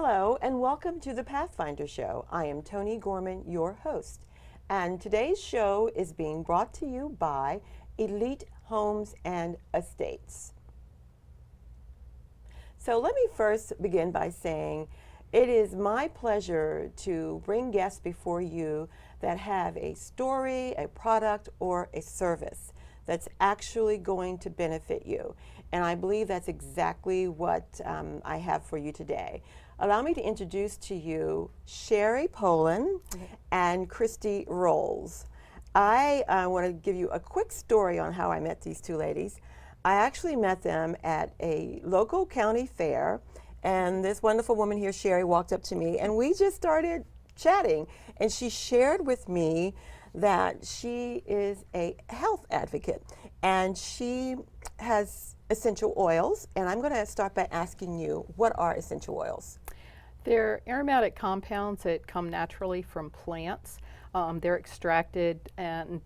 Hello and welcome to the Pathfinder Show. I am Toni Gorman, your host, and today's show is being brought to you by Elite Homes and Estates. So let me first begin by saying it is my pleasure to bring guests before you that have a story, a product, or a service that's actually going to benefit you. And I believe that's exactly what I have for you today. Allow me to introduce to you Sherry Poland and Christy Rolls. I want to give you a quick story on how I met these two ladies. I actually met them at a local county fair, and this wonderful woman here, Sherry, walked up to me and we just started chatting, and she shared with me that she is a health advocate and she has essential oils, and I'm going to start by asking you, what are essential oils? They're aromatic compounds that come naturally from plants. They're extracted, and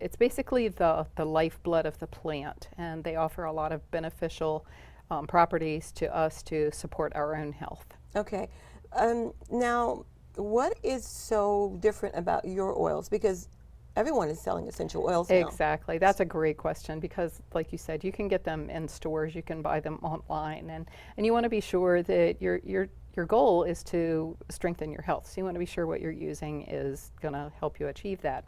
it's basically the lifeblood of the plant, and they offer a lot of beneficial properties to us to support our own health. Okay. Now, what is so different about your oils? Because everyone is selling essential oils now. Exactly. That's a great question, because like you said, you can get them in stores, you can buy them online, and you want to be sure that your goal is to strengthen your health. So you want to be sure what you're using is going to help you achieve that.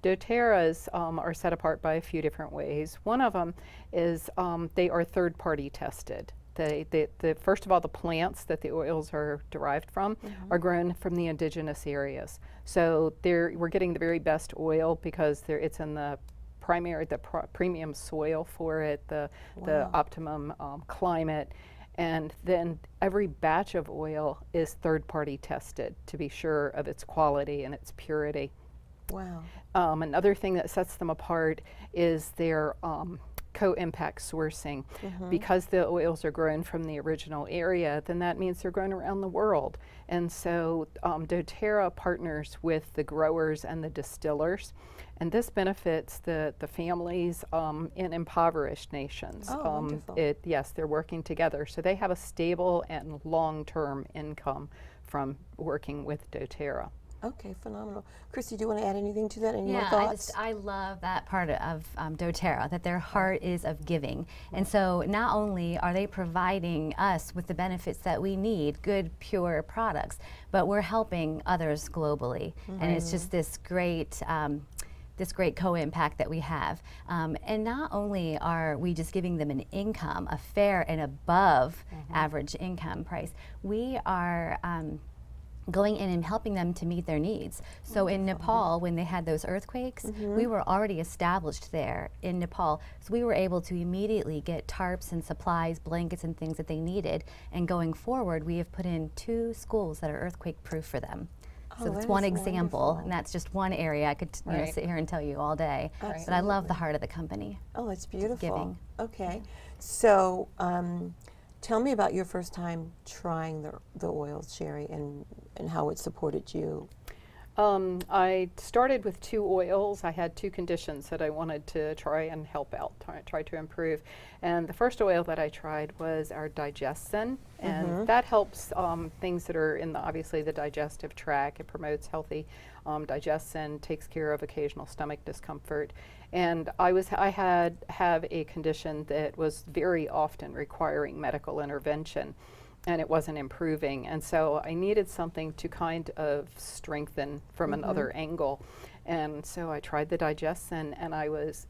doTERRAs are set apart by a few different ways. One of them is they are third-party tested. First of all, the plants that the oils are derived from are grown from the indigenous areas. So we're getting the very best oil because it's in the premium soil for it, the optimum climate. And then every batch of oil is third-party tested to be sure of its quality and its purity. Wow. Another thing that sets them apart is their co-impact sourcing. Because the oils are grown from the original area, then that means they're grown around the world. And so doTERRA partners with the growers and the distillers, and this benefits the families in impoverished nations. Oh, wonderful. Yes, they're working together, so they have a stable and long-term income from working with doTERRA. Okay, phenomenal. Christy, do you want to add anything to that? Any more thoughts? I love that part of doTERRA, that their heart is of giving. And so not only are they providing us with the benefits that we need, good, pure products, but we're helping others globally. And it's just this great co-impact that we have. And not only are we just giving them an income, a fair and above average income price, we are going in and helping them to meet their needs. So in Nepal, when they had those earthquakes, we were already established there in Nepal. So we were able to immediately get tarps and supplies, blankets and things that they needed. And going forward, we have put in 2 schools that are earthquake proof for them. So that's one example, wonderful. and that's just one area. I could sit here and tell you all day. Absolutely. But I love the heart of the company. Oh, it's beautiful. Giving. Okay. So tell me about your first time trying the oils, Sherry, and how it supported you. I started with 2 oils. I had 2 conditions that I wanted to try and help out, try to improve. And the first oil that I tried was our Digestin, and that helps things that are in obviously the digestive tract. It promotes healthy digestion, takes care of occasional stomach discomfort. And I have a condition that was very often requiring medical intervention, and it wasn't improving. And so I needed something to kind of strengthen from another angle. And so I tried the Digestin, and I was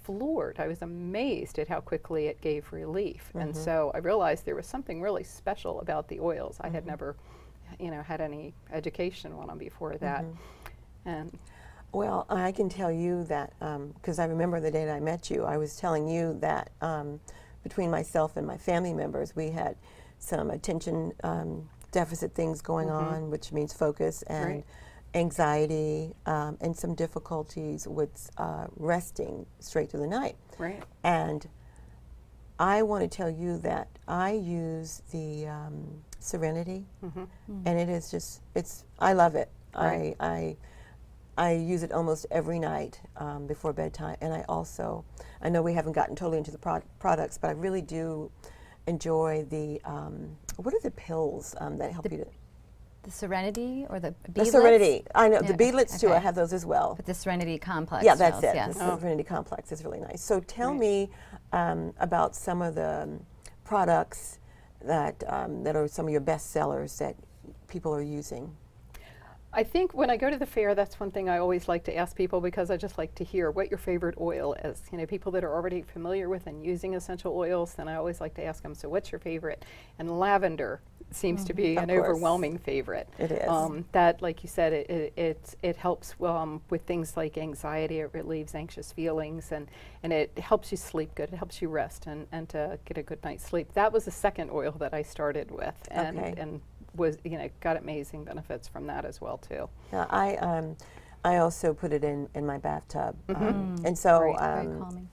floored. I was amazed at how quickly it gave relief. And so I realized there was something really special about the oils. I had never, had any education on them before that. And well, I can tell you that, because I remember the day that I met you, I was telling you that between myself and my family members, we had some attention deficit things going on, which means focus and anxiety, and some difficulties with resting straight through the night. Right. And I want to tell you that I use the Serenity, and it is just, I love it. Right. I use it almost every night before bedtime, and I know we haven't gotten totally into the products, but I really do enjoy the, what are the pills that help you to? The Serenity or the The Beadlets? Serenity. I know, the Yeah, Beadlets too, I okay. have those as well. But the Serenity Complex. Yeah, that's gels, it. yes. The Serenity Complex is really nice. So tell Right. me about some of the products that, that are some of your best sellers that people are using. I think when I go to the fair, that's one thing I always like to ask people, because I just like to hear what your favorite oil is. You know, people that are already familiar with and using essential oils, then I always like to ask them, so what's your favorite? And lavender seems to be Of an course. overwhelming favorite. It is. That, like you said, it helps with things like anxiety. It relieves anxious feelings, and it helps you sleep good. It helps you rest and to get a good night's sleep. That was the second oil that I started with, and was, you know, got amazing benefits from that as well too. Now, I also put it in my bathtub, and so Very calming.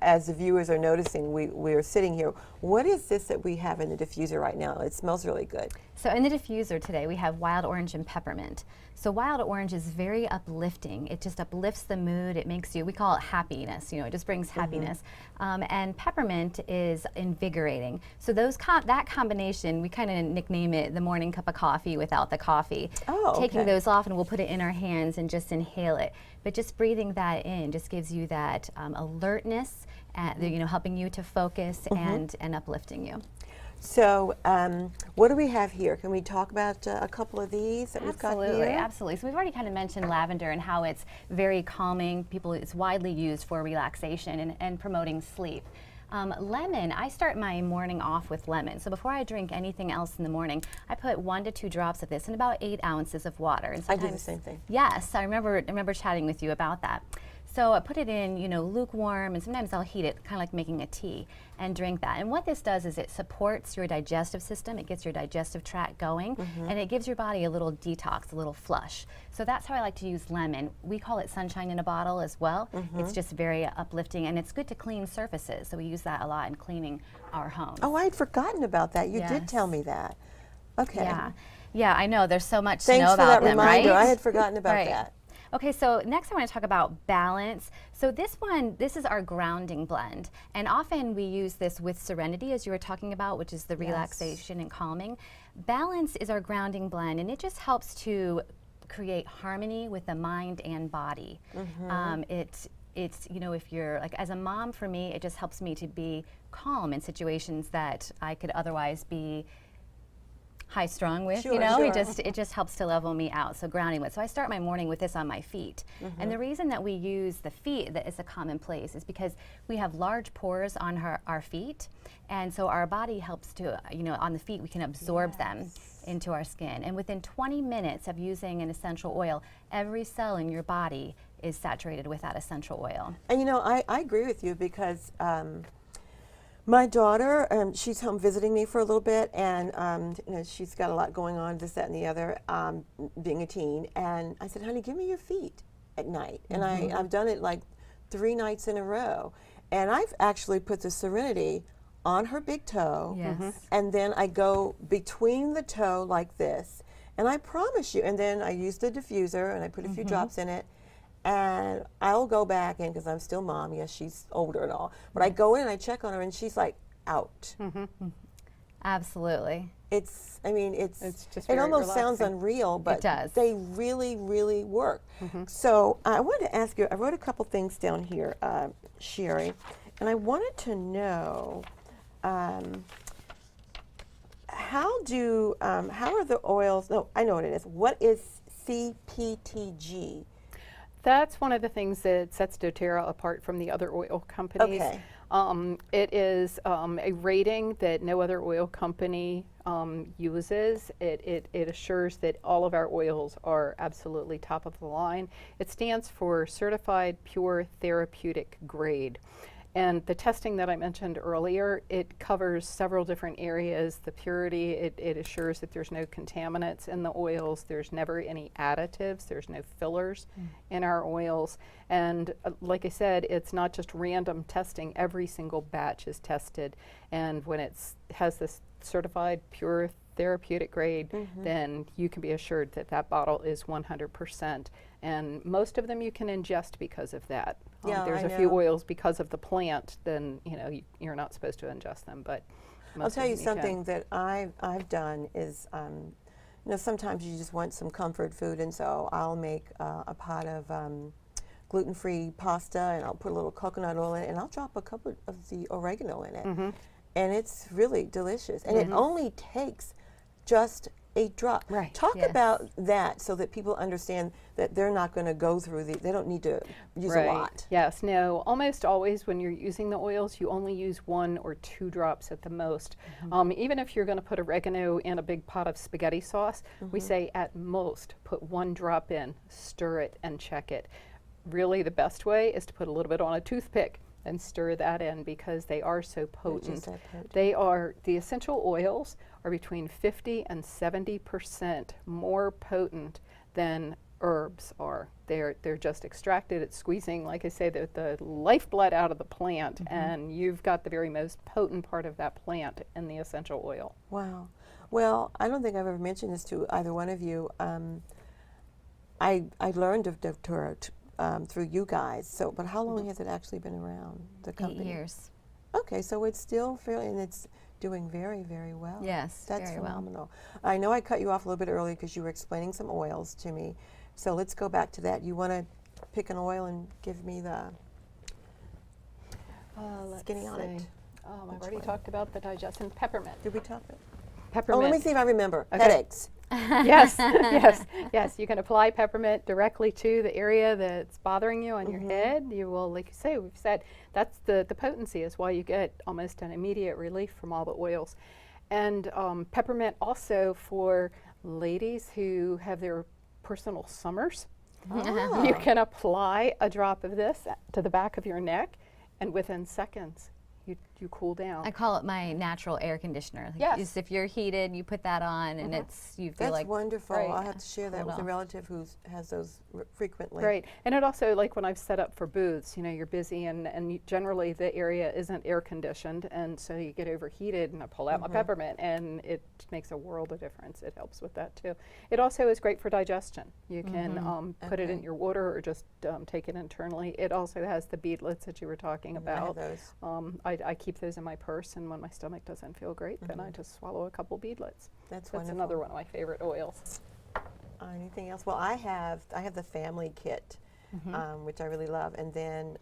as the viewers are noticing, we are sitting here. What is this that we have in the diffuser right now? It smells really good. So in the diffuser today, we have wild orange and peppermint. So wild orange is very uplifting. It just uplifts the mood. It makes you, we call it happiness, you know, it just brings happiness. And peppermint is invigorating. So those that combination, we kind of nickname it the morning cup of coffee without the coffee. Oh, Taking okay. those off, and we'll put it in our hands and just inhale it. But just breathing that in just gives you that alertness, you know, helping you to focus and uplifting you. So what do we have here? Can we talk about a couple of these that we've got here? Absolutely. So we've already kind of mentioned lavender and how it's very calming. It's widely used for relaxation and promoting sleep. Lemon, I start my morning off with lemon. So before I drink anything else in the morning, I put 1 to 2 drops of this in about 8 ounces of water. And I do the same thing. Yes, I remember chatting with you about that. So I put it in, you know, lukewarm, and sometimes I'll heat it, kind of like making a tea, and drink that. And what this does is it supports your digestive system, it gets your digestive tract going, and it gives your body a little detox, a little flush. So that's how I like to use lemon. We call it sunshine in a bottle as well. It's just very uplifting, and it's good to clean surfaces. So we use that a lot in cleaning our homes. Oh, I had forgotten about that. You did Yes. tell me that. Okay. Yeah, I know. There's so much Thanks to know for about that them, reminder. right? I had forgotten about Right. that. Okay, so next I want to talk about balance. So this is our grounding blend. And often we use this with Serenity, as you were talking about, which is the relaxation and calming. Balance is our grounding blend, and it just helps to create harmony with the mind and body. It's, you know, if you're, like, as a mom, for me, it just helps me to be calm in situations that I could otherwise be high-strung with, Sure, you know, sure. it just helps to level me out. So grounding with. So I start my morning with this on my feet. And the reason that we use the feet, that is a common place, is because we have large pores on our feet, and so our body helps to, you know, on the feet we can absorb them into our skin. And within 20 minutes of using an essential oil, every cell in your body is saturated with that essential oil. And you know, I agree with you because my daughter, she's home visiting me for a little bit, and you know, she's got a lot going on, this, that, and the other, being a teen. And I said, honey, give me your feet at night. And I've done it like 3 nights in a row. And I've actually put the Serenity on her big toe, Yes. and then I go between the toe like this. And I promise you, and then I use the diffuser, and I put a few drops in it, and I'll go back in, because I'm still mom, yes, she's older and all, but I go in and I check on her, and she's like out. Absolutely. It's, I mean, It's just it very almost sounds relaxing. unreal, but does. they really, really work. So I wanted to ask you, I wrote a couple things down here, Sherry, and I wanted to know, how are the oils, no, I know what it is. What is CPTG? That's one of the things that sets doTERRA apart from the other oil companies. Okay. It is a rating that no other oil company uses. It assures that all of our oils are absolutely top of the line. It stands for Certified Pure Therapeutic Grade. And the testing that I mentioned earlier, it covers several different areas. The purity, it assures that there's no contaminants in the oils, there's never any additives, there's no fillers in our oils. And like I said, it's not just random testing, every single batch is tested. And when it has this certified pure therapeutic grade, then you can be assured that that bottle is 100%. And most of them you can ingest because of that. Yeah, There's I a few know. oils because of the plant, then you know you're not supposed to ingest them, but I'll tell you of them something that I've done is, sometimes you just want some comfort food, and so I'll make a pot of gluten-free pasta, and I'll put a little coconut oil in it, and I'll drop a couple of the oregano in it, and it's really delicious. And it only takes just a drop. Right. Talk Yes. about that so that people understand that they're not going to go through they don't need to use a lot. Yes, no, almost always when you're using the oils, you only use 1 or 2 drops at the most. Even if you're going to put oregano in a big pot of spaghetti sauce, we say at most put 1 drop in, stir it, and check it. Really, the best way is to put a little bit on a toothpick and stir that in, because they are so potent. The essential oils are between 50 and 70% more potent than herbs are. They're just extracted. It's squeezing, like I say, the lifeblood out of the plant, and you've got the very most potent part of that plant in the essential oil. Wow. Well, I don't think I've ever mentioned this to either one of you. I learned of doTERRA through you guys. So, but how long has it actually been around, the company? 8 years. Okay, so it's still fairly, and it's doing very, very well. Yes, That's very well. phenomenal. I know I cut you off a little bit early because you were explaining some oils to me. So let's go back to that. You want to pick an oil and give me the skinny on it? I've Which already one? talked about the digestion. Peppermint. Did we talk about? Peppermint. Oh, let me see if I remember. Okay. Headaches. Yes, yes. You can apply peppermint directly to the area that's bothering you on your head. You will, like you say, we've said, that's the potency is why you get almost an immediate relief from all the oils. And peppermint also for ladies who have their personal summers. Oh. You can apply a drop of this to the back of your neck, and within seconds, you cool down. I call it my natural air conditioner. Like, Yes. just if you're heated, you put that on, and you feel That's like wonderful. Right. I'll have to share that Cooled with a off. relative who has those frequently. Right, and it also, like when I've set up for booths, you're busy and generally the area isn't air conditioned, and so you get overheated, and I pull out my peppermint, and it makes a world of difference. It helps with that too. It also is great for digestion. You can put it in Okay. your water or just take it internally. It also has the beetlets that you were talking I have about. those. I keep those in my purse, and when my stomach doesn't feel great, then I just swallow a couple beadlets. That's That's wonderful. another one of my favorite oils. Anything else? Well, I have the family kit, which I really love, and then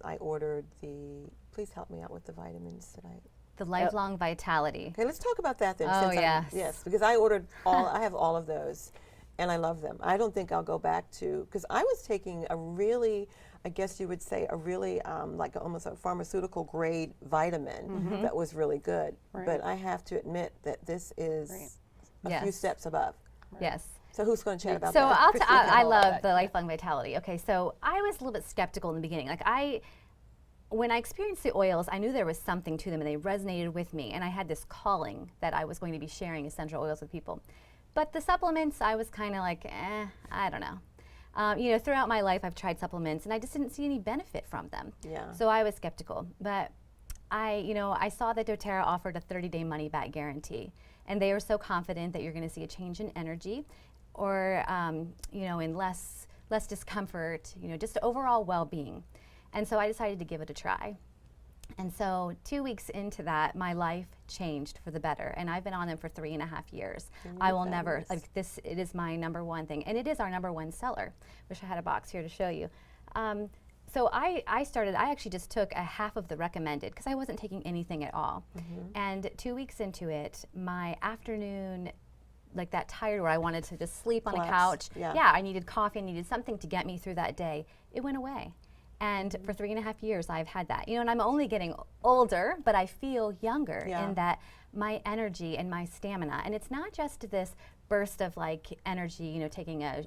I ordered the. Please help me out with the vitamins that I. the lifelong vitality. Okay, let's talk about that then. Oh, since yes. yes, because I ordered all. I have all of those, and I love them. I don't think I'll go back to because I was taking a really, I guess you would say a really like almost a pharmaceutical grade vitamin that was really good. Right. But I have to admit that this is a few Yes. steps above. Yes. So who's going to chat about So that? I all love that. the lifelong vitality. Okay, so I was a little bit skeptical in the beginning. When I experienced the oils, I knew there was something to them, and they resonated with me. And I had this calling that I was going to be sharing essential oils with people. But the supplements, I was kind of like, I don't know. Throughout my life, I've tried supplements, and I just didn't see any benefit from them. Yeah. So I was skeptical. But I saw that doTERRA offered a 30-day money-back guarantee, and they were so confident that you're going to see a change in energy, or in less discomfort, just overall well-being. And so I decided to give it a try. And so 2 weeks into that, my life changed for the better, and I've been on them for 3.5 years. I will never, it is my number one thing, and it is our number one seller. Wish I had a box here to show you. So I actually just took a half of the recommended because I wasn't taking anything at all. And 2 weeks into it, my afternoon, like that tired where I wanted to just sleep on a couch. Yeah. I needed coffee, I needed something to get me through that day. It went away. And for 3.5 years, I've had that. And I'm only getting older, but I feel younger in that my energy and my stamina. And it's not just this burst of energy, taking a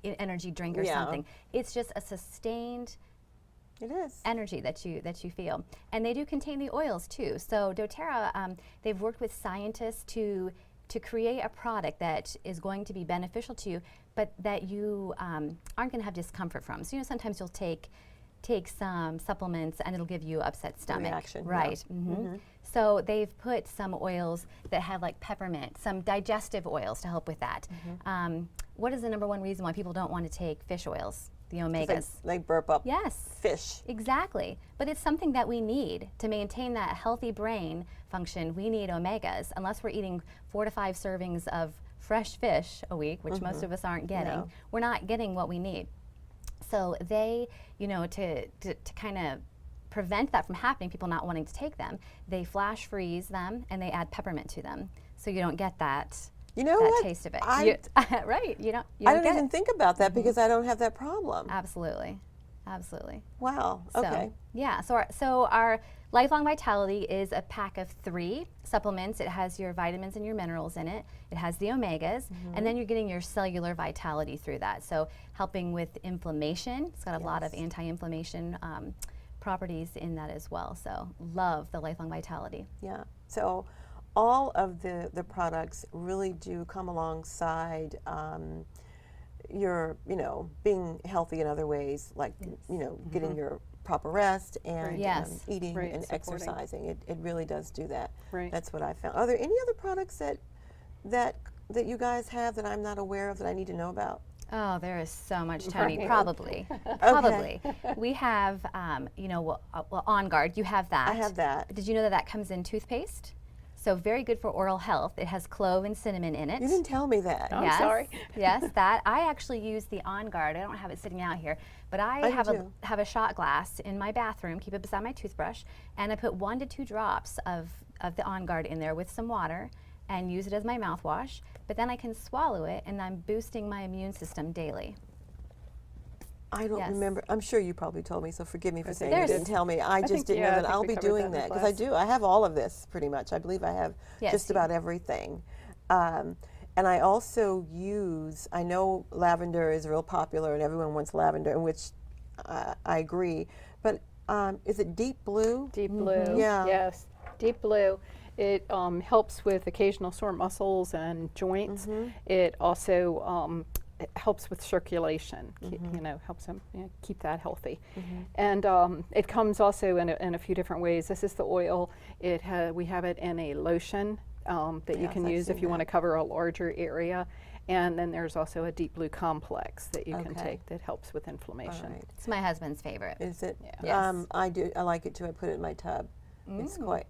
energy drink or something. It's just a sustained energy that you feel. And they do contain the oils too. So doTERRA, they've worked with scientists to create a product that is going to be beneficial to you, but that you aren't going to have discomfort from. So sometimes you'll take some supplements and it'll give you upset stomach. Reaction, right? So they've put some oils that have like peppermint, some digestive oils to help with that. What is the number one reason why people don't want to take fish oils? the 'Cause omegas. They burp up Yes. fish. Exactly. But it's something that we need to maintain that healthy brain function. We need omegas. Unless we're eating 4 to 5 servings of fresh fish a week, which most of us aren't getting, No. we're not getting what we need. So they, to kind of prevent that from happening, people not wanting to take them, they flash freeze them and they add peppermint to them. So you don't get that, You know that what? taste of it. Right. You don't I don't get even it. think about that because I don't have that problem. Absolutely. Absolutely. Wow. So, Okay. yeah. So our Lifelong Vitality is a pack of 3 supplements. It has your vitamins and your minerals in it. It has the omegas, and then you're getting your cellular vitality through that. So helping with inflammation. It's got a lot of Yes. anti-inflammation properties in that as well. So love the Lifelong Vitality. Yeah. So all of the products really do come alongside your, being healthy in other ways, like, getting your proper rest and Right. Yes. eating Right, and supporting. exercising. It really does do that. Right. That's what I found. Are there any other products that you guys have that I'm not aware of that I need to know about? Oh, there is so much, Toni. Right. Probably. Probably. We have, On Guard. You have that. I have that. Did you know that comes in toothpaste? So very good for oral health. It has clove and cinnamon in it. You didn't tell me that. Oh. I'm Yes, sorry. yes, that. I actually use the On Guard. I don't have it sitting out here, but I do have too. have a shot glass in my bathroom, keep it beside my toothbrush, and I put 1 to 2 drops of the On Guard in there with some water and use it as my mouthwash, but then I can swallow it and I'm boosting my immune system daily. I don't Yes. remember. I'm sure you probably told me, so forgive me for saying you There's- didn't tell me. I just think, didn't yeah, know I that think I'll we be covered doing that in that because I class. do. I have all of this pretty much. I believe I have Yes, just you- about everything. And I also use, I know lavender is real popular and everyone wants lavender, in which I agree, but is it deep blue? Deep blue. Yeah. Yes. Deep blue. It helps with occasional sore muscles and joints. It also it helps with circulation. Helps them keep that healthy. And it comes also in a few different ways. This is the oil. We have it in a lotion that you Yes, can I've use if seen you want to that. cover a larger area. And then there's also a deep blue complex that you can Okay. take that helps with All inflammation. right. It's my husband's favorite. Is it? Yes. I do. I like it too. I put it in my tub. It's quite.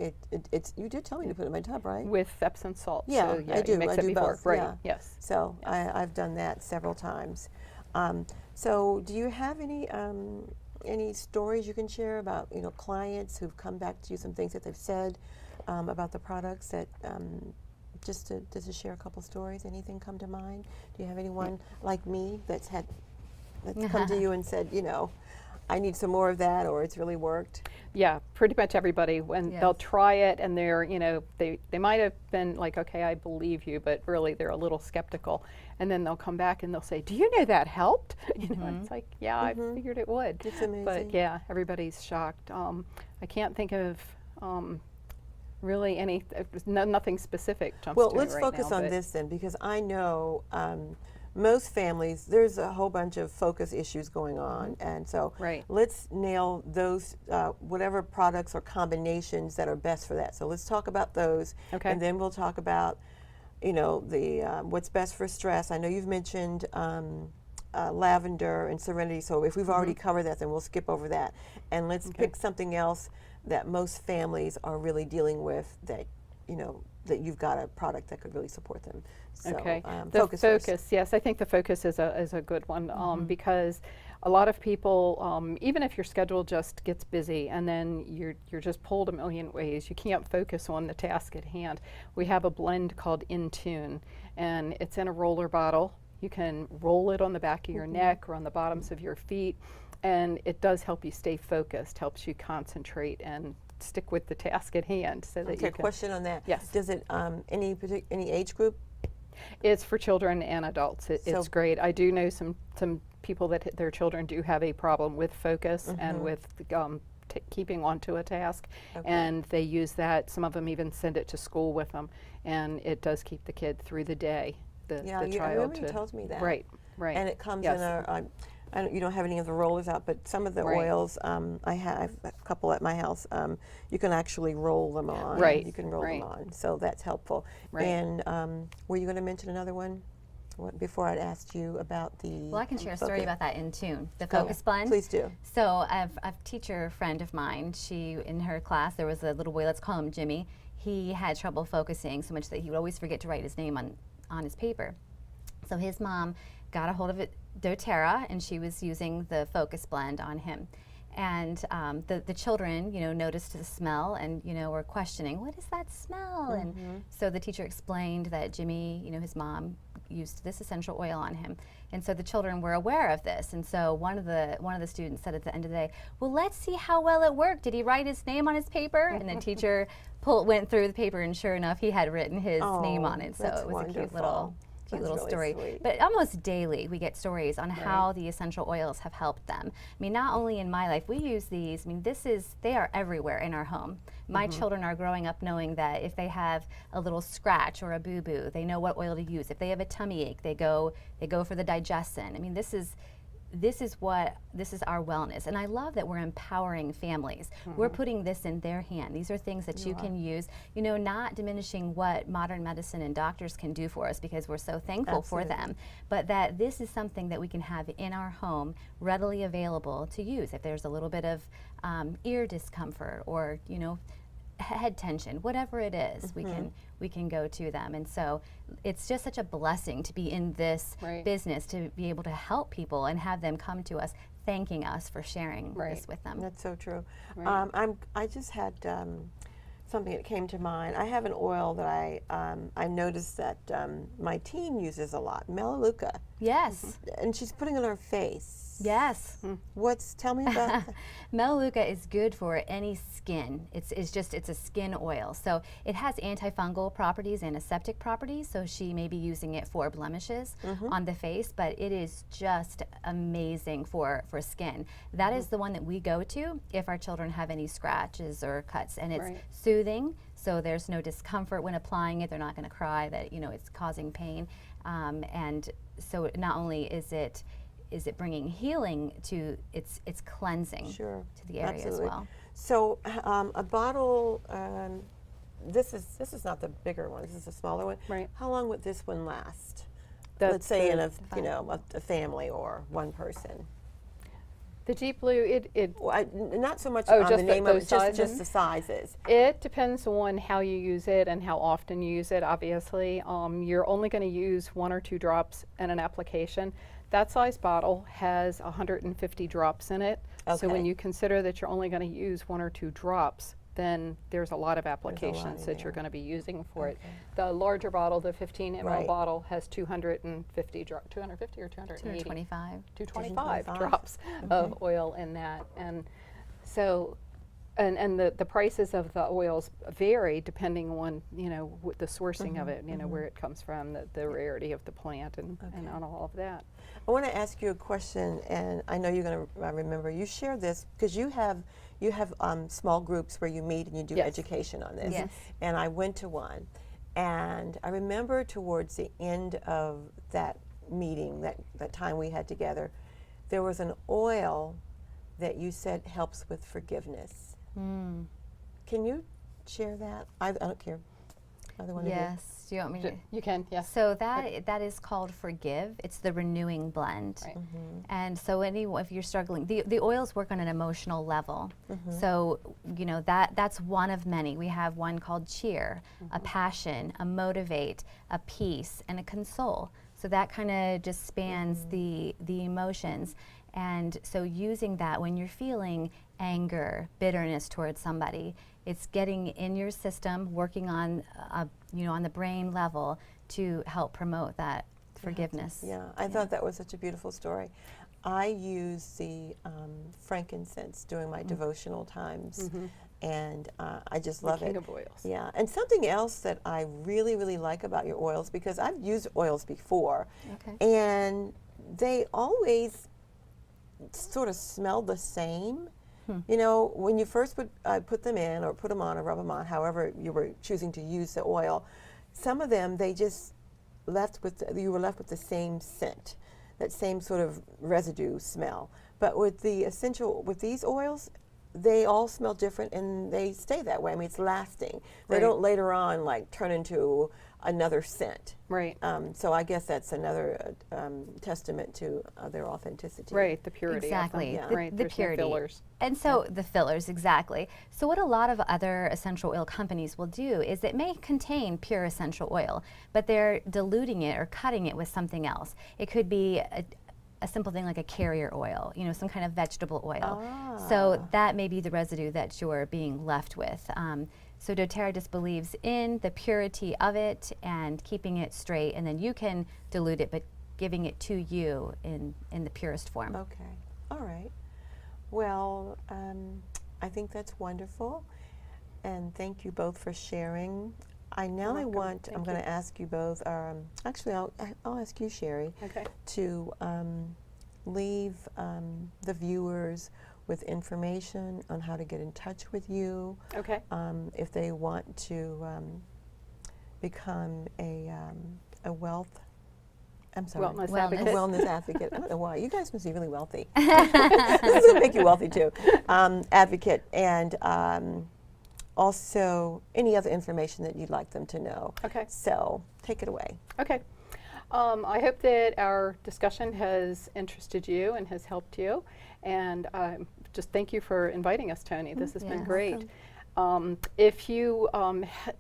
It's. You did tell me to put it in my tub, right? With Epsom salt. Yeah, so, I do. You mix I it do before. both, Right. yeah. Yes. So I've done that several times. So do you have any stories you can share about clients who've come back to you, some things that they've said about the products that just to share a couple stories? Anything come to mind? Do you have anyone like me that's come to you and said, I need some more of that, or it's really worked? Yeah, pretty much everybody, when Yes. they'll try it and they're, they might have been like, okay, I believe you, but really they're a little skeptical. And then they'll come back and they'll say, do you know that helped? It's like, yeah, I figured it would. It's amazing. But yeah, everybody's shocked. I can't think of really nothing specific jumps Well, to me let's right focus now, on but- this then, because I know most families, there's a whole bunch of focus issues going on, and so Right. let's nail those, whatever products or combinations that are best for that. So let's talk about those, Okay. and then we'll talk about, the what's best for stress. I know you've mentioned lavender and serenity, so if we've already covered that, then we'll skip over that, and let's pick something else that most families are really dealing with that that you've got a product that could really support them. So, Okay. The focus first. yes, I think the focus is a good one because a lot of people, even if your schedule just gets busy and then you're just pulled a million ways, you can't focus on the task at hand. We have a blend called In Tune, and it's in a roller bottle. You can roll it on the back of your neck or on the bottoms of your feet, and it does help you stay focused, helps you concentrate and stick with the task at hand so that Okay, you can. question on that. Yes. Does it any age group? It's for children and adults. It's So- great. I do know some people that their children do have a problem with focus and with keeping on to a task, and they use that. Some of them even send it to school with them, and it does keep the kid through the day. The Yeah, I child remember you to told me that. right. And it comes Yes. in you don't have any of the rollers out, but some of the Right. oils, I have a couple at my house. You can actually roll them on. Right, You can roll right. them on, so that's helpful. Right. And were you going to mention another one? before I'd asked you about the. Well, I can share a story about that in tune. The Go. focus blend. Please do. So a teacher friend of mine, in her class, there was a little boy, let's call him Jimmy. He had trouble focusing so much that he would always forget to write his name on his paper. So his mom got a hold of doTERRA, and she was using the focus blend on him. And the children, noticed the smell and, were questioning, what is that smell? And so the teacher explained that Jimmy, his mom used this essential oil on him. And so the children were aware of this. And so one of the students said at the end of the day, well, let's see how well it worked. Did he write his name on his paper? And the teacher went through the paper, and sure enough, he had written his name on it. So it was wonderful. a cute little Really story. sweet. But almost daily we get stories on how the essential oils have helped them. I mean, not only in my life, we use these. I mean, they are everywhere in our home. My children are growing up knowing that if they have a little scratch or a boo-boo, they know what oil to use. If they have a tummy ache, they go for the digestion. I mean, this is our wellness, and I love that we're empowering families. We're putting this in their hand. These are things that you can use, not diminishing what modern medicine and doctors can do for us, because we're so thankful for them, but that this is something that we can have in our home, readily available to use. If there's a little bit of ear discomfort or head tension, whatever it is, we can go to them. And so it's just such a blessing to be in this business, to be able to help people and have them come to us thanking us for sharing this with them. That's so true. I just had something that came to mind. I have an oil that I noticed that my team uses a lot, Melaleuca. Yes. And she's putting it on her face. Yes. Tell me about that. Melaleuca is good for any skin. It's a skin oil. So it has antifungal properties, antiseptic properties, so she may be using it for blemishes on the face, but it is just amazing for skin. That is the one that we go to if our children have any scratches or cuts, and it's soothing, so there's no discomfort when applying it. They're not going to cry that it's causing pain, and so not only is it bringing healing to it's cleansing to the area as well. So a bottle, this is not the bigger one, this is a smaller one. Right. How long would this one last? That's Let's say in a family or one person. The Deep Blue, Not so much Oh, on just the name of it, those just the sizes. It depends on how you use it and how often you use it, obviously. You're only going to use 1 or 2 drops in an application. That size bottle has 150 drops in it. So when you consider that you're only going to use 1 or 2 drops, then there's a lot of applications that you're going to be using for it. The larger bottle, the 15 ml bottle, has 250 drops, 250 or 280? 225 drops of oil in that. And so, and the prices of the oils vary depending on, the sourcing of it, where it comes from, the rarity of the plant, and on all of that. I want to ask you a question, and I know you're going to remember. You shared this because you have small groups where you meet and you do education on this. Yes. And I went to one, and I remember towards the end of that meeting, that time we had together, there was an oil that you said helps with forgiveness. Can you share that? I don't care. Either one of you. Yes. Do you want me to? You can, yes. So that is called Forgive. It's the renewing blend. Right. And so if you're struggling, the oils work on an emotional level. So that's one of many. We have one called Cheer, a Passion, a Motivate, a Peace, and a Console. So that kind of just spans the emotions. And so using that when you're feeling anger, bitterness towards somebody, it's getting in your system, working on on the brain level to help promote that forgiveness. Yeah, I thought that was such a beautiful story. I use the frankincense during my devotional times, and I just love it. King of oils. Yeah, and something else that I really, really like about your oils, because I've used oils before, and they always sort of smell the same. When you first would put them in or put them on or rub them on, however you were choosing to use the oil, some of them you were left with the same scent, that same sort of residue smell. But with these oils, they all smell different and they stay that way. I mean, it's lasting. They don't later on turn into another scent. Right. So I guess that's another testament to their authenticity. Right, the purity Exactly. of them. The, Right, the there's purity. no fillers. And so the fillers, exactly. So what a lot of other essential oil companies will do is it may contain pure essential oil, but they're diluting it or cutting it with something else. It could be a simple thing like a carrier oil, you know, some kind of vegetable oil. So that may be the residue that you're being left with. So doTERRA just believes in the purity of it and keeping it straight, and then you can dilute it, but giving it to you in the purest form. Okay. All right. Well, I think that's wonderful, and thank you both for sharing. I'm welcome. going Thank to you. ask you both. Actually, I'll ask you, Sherry, Okay. to leave the viewers with information on how to get in touch with you. Okay. If they want to become a wealth. I'm sorry. Wellness Wellness. A advocate. wellness advocate. I don't know why. You guys must be really wealthy. This is going to make you wealthy too. Advocate, and also any other information that you'd like them to know. Okay. So take it away. Okay. I hope that our discussion has interested you and has helped you. And just thank you for inviting us, Toni. This has been Yes. great. If you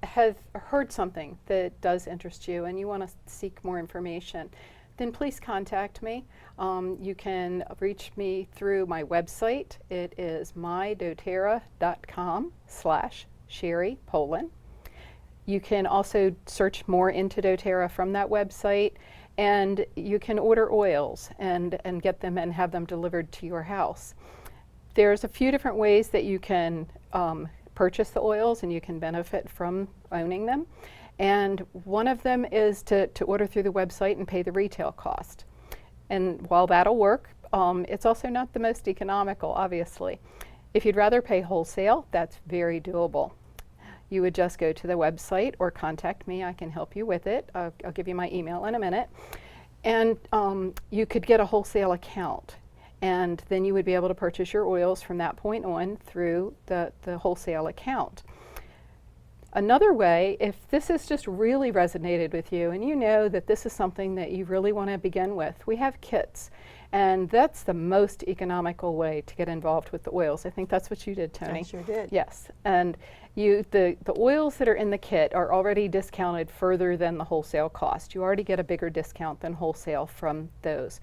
have heard something that does interest you and you want to seek more information, then please contact me. You can reach me through my website. It is mydoterra.com/Sherry Poland. You can also search more into doTERRA from that website, and you can order oils and get them and have them delivered to your house. There's a few different ways that you can purchase the oils and you can benefit from owning them. And one of them is to order through the website and pay the retail cost. And while that'll work, it's also not the most economical, obviously. If you'd rather pay wholesale, that's very doable. You would just go to the website or contact me. I can help you with it. I'll give you my email in a minute. And you could get a wholesale account. And then you would be able to purchase your oils from that point on through the wholesale account. Another way, if this has just really resonated with you and you know that this is something that you really want to begin with, we have kits. And that's the most economical way to get involved with the oils. I think that's what you did, Toni. I sure did. Yes, and the oils that are in the kit are already discounted further than the wholesale cost. You already get a bigger discount than wholesale from those.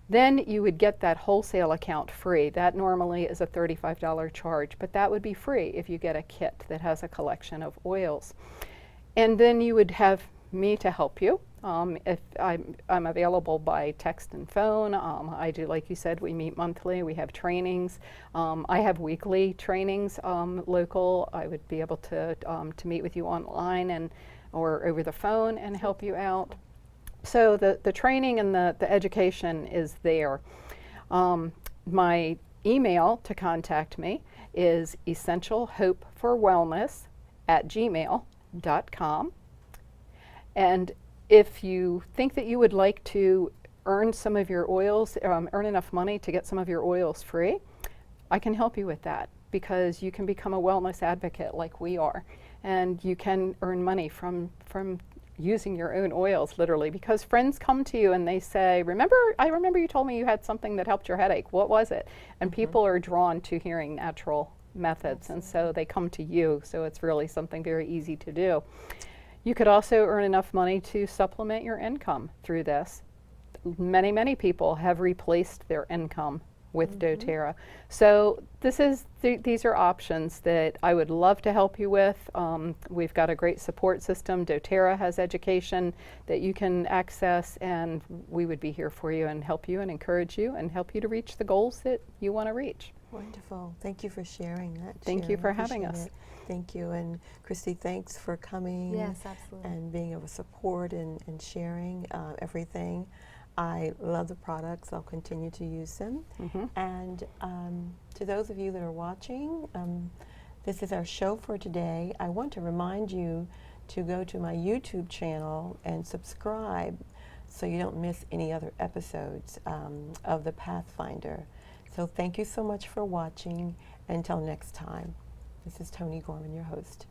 Then you would get that wholesale account free. That normally is a $35 charge, but that would be free if you get a kit that has a collection of oils. And then you would have me to help you. If I'm available by text and phone. I do, like you said, we meet monthly. We have trainings. I have weekly trainings local. I would be able to meet with you online or over the phone and help you out. So the training and the education is there. My email to contact me is essentialhopeforwellness@gmail.com. And if you think that you would like to earn some of your oils, earn enough money to get some of your oils free, I can help you with that, because you can become a wellness advocate like we are. And you can earn money from using your own oils, literally, because friends come to you and they say, I remember you told me you had something that helped your headache. What was it? And people are drawn to hearing natural methods, and so they come to you. So it's really something very easy to do. You could also earn enough money to supplement your income through this. Many, many people have replaced their income with doTERRA. So these are options that I would love to help you with. We've got a great support system. doTERRA has education that you can access, and we would be here for you and help you and encourage you and help you to reach the goals that you want to reach. Wonderful. Thank you for sharing that. Thank you Sherry. for having Appreciate us. it. Thank you. And Christy, thanks for coming. Yes, absolutely. And being of a support and sharing everything. I love the products. I'll continue to use them. And to those of you that are watching, this is our show for today. I want to remind you to go to my YouTube channel and subscribe so you don't miss any other episodes of the Pathfinder. So thank you so much for watching. Until next time, this is Toni Gorman, your host.